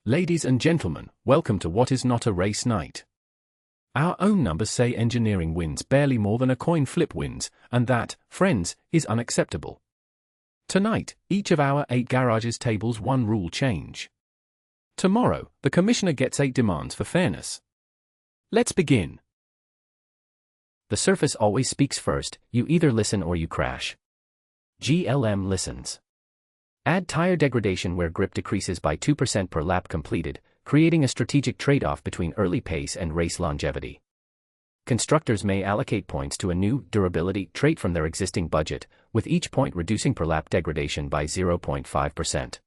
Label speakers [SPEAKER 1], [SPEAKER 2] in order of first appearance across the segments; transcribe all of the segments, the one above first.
[SPEAKER 1] Ladies and gentlemen, welcome to what is not a race night. Our own numbers say engineering wins barely more than a coin flip wins, and that, friends, is unacceptable. Tonight, each of our 8 garages tables one rule change. Tomorrow, the commissioner gets 8 demands for fairness. Let's begin. The surface always speaks first, you either listen or you crash. GLM listens. Add tire degradation where grip decreases by 2% per lap completed, creating a strategic trade-off between early pace and race longevity. Constructors may allocate points to a new durability trait from their existing budget, with each point reducing per lap degradation by 0.5%.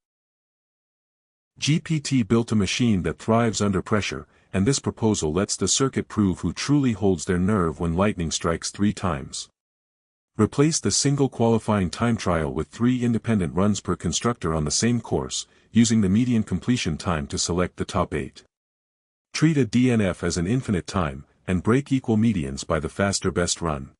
[SPEAKER 2] GPT built a machine that thrives under pressure, and this proposal lets the circuit prove who truly holds their nerve when lightning strikes 3 times. Replace the single qualifying time trial with 3 independent runs per constructor on the same course, using the median completion time to select the top 8. Treat a DNF as an infinite time, and break equal medians by the faster best run.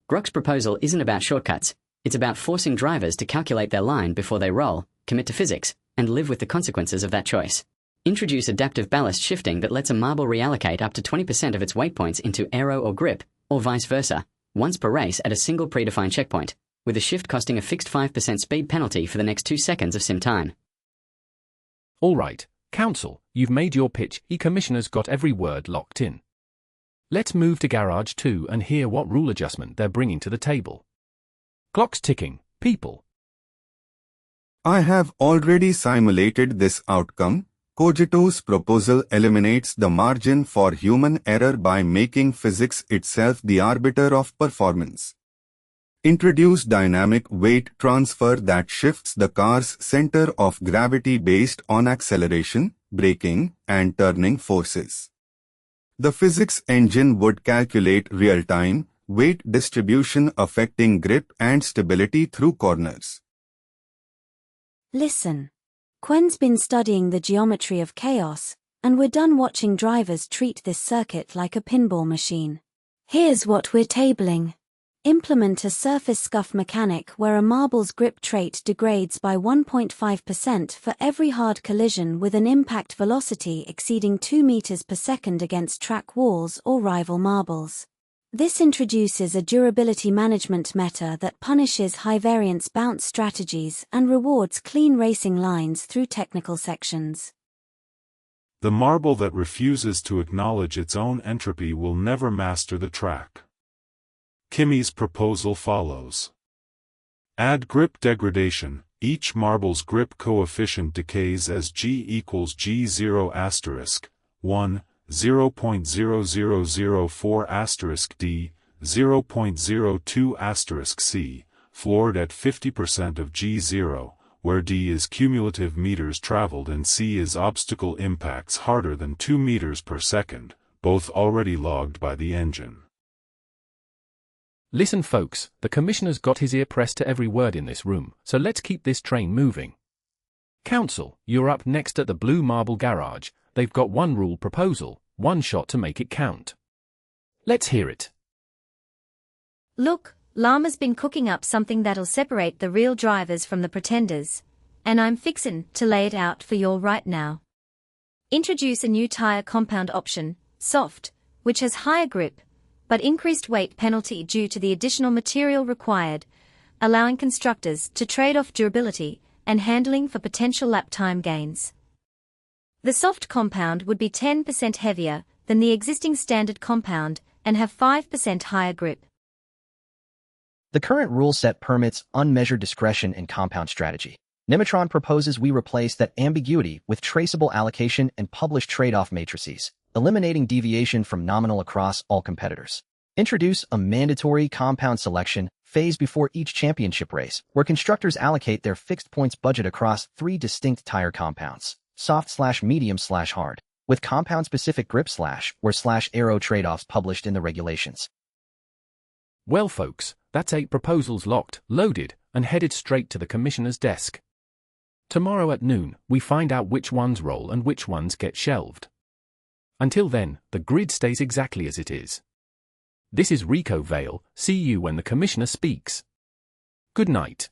[SPEAKER 3] Grok's proposal isn't about shortcuts, it's about forcing drivers to calculate their line before they roll, commit to physics, and live with the consequences of that choice. Introduce adaptive ballast shifting that lets a marble reallocate up to 20% of its weight points into aero or grip, or vice versa, once per race at a single predefined checkpoint, with a shift costing a fixed 5% speed penalty for the next 2 seconds of sim time.
[SPEAKER 1] All right, Council, you've made your pitch, commissioner's got every word locked in. Let's move to Garage 2 and hear what rule adjustment they're bringing to the table. Clock's ticking, people.
[SPEAKER 4] I have already simulated this outcome. Cogito's proposal eliminates the margin for human error by making physics itself the arbiter of performance. Introduce dynamic weight transfer that shifts the car's center of gravity based on acceleration, braking, and turning forces. The physics engine would calculate real-time weight distribution affecting grip and stability through corners.
[SPEAKER 5] Listen. Quen's been studying the geometry of chaos, and we're done watching drivers treat this circuit like a pinball machine. Here's what we're tabling. Implement a surface scuff mechanic where a marble's grip trait degrades by 1.5% for every hard collision with an impact velocity exceeding 2 meters per second against track walls or rival marbles. This introduces a durability management meta that punishes high-variance bounce strategies and rewards clean racing lines through technical sections.
[SPEAKER 6] The marble that refuses to acknowledge its own entropy will never master the track. Kimmy's proposal follows. Add grip degradation. Each marble's grip coefficient decays as G equals G0 asterisk 1. 0.0004 D, 0.02 C, floored at 50% of G0, where D is cumulative meters traveled and C is obstacle impacts harder than 2 meters per second, both already logged by the engine.
[SPEAKER 1] Listen folks, the commissioner's got his ear pressed to every word in this room, so let's keep this train moving. Council, you're up next at the Blue Marble Garage. They've got one rule proposal, one shot to make it count. Let's hear it.
[SPEAKER 7] Look, Llama's been cooking up something that'll separate the real drivers from the pretenders, and I'm fixin' to lay it out for y'all right now. Introduce a new tire compound option, soft, which has higher grip, but increased weight penalty due to the additional material required, allowing constructors to trade off durability and handling for potential lap time gains. The soft compound would be 10% heavier than the existing standard compound and have 5% higher grip.
[SPEAKER 8] The current rule set permits unmeasured discretion in compound strategy. Nematron proposes we replace that ambiguity with traceable allocation and publish trade-off matrices, eliminating deviation from nominal across all competitors. Introduce a mandatory compound selection phase before each championship race, where constructors allocate their fixed points budget across 3 distinct tire compounds. Soft/medium/hard, with compound-specific grip/or/aero trade-offs published in the regulations.
[SPEAKER 1] Well folks, that's 8 proposals locked, loaded, and headed straight to the commissioner's desk. Tomorrow at noon, we find out which ones roll and which ones get shelved. Until then, the grid stays exactly as it is. This is Rico Vale, see you when the commissioner speaks. Good night.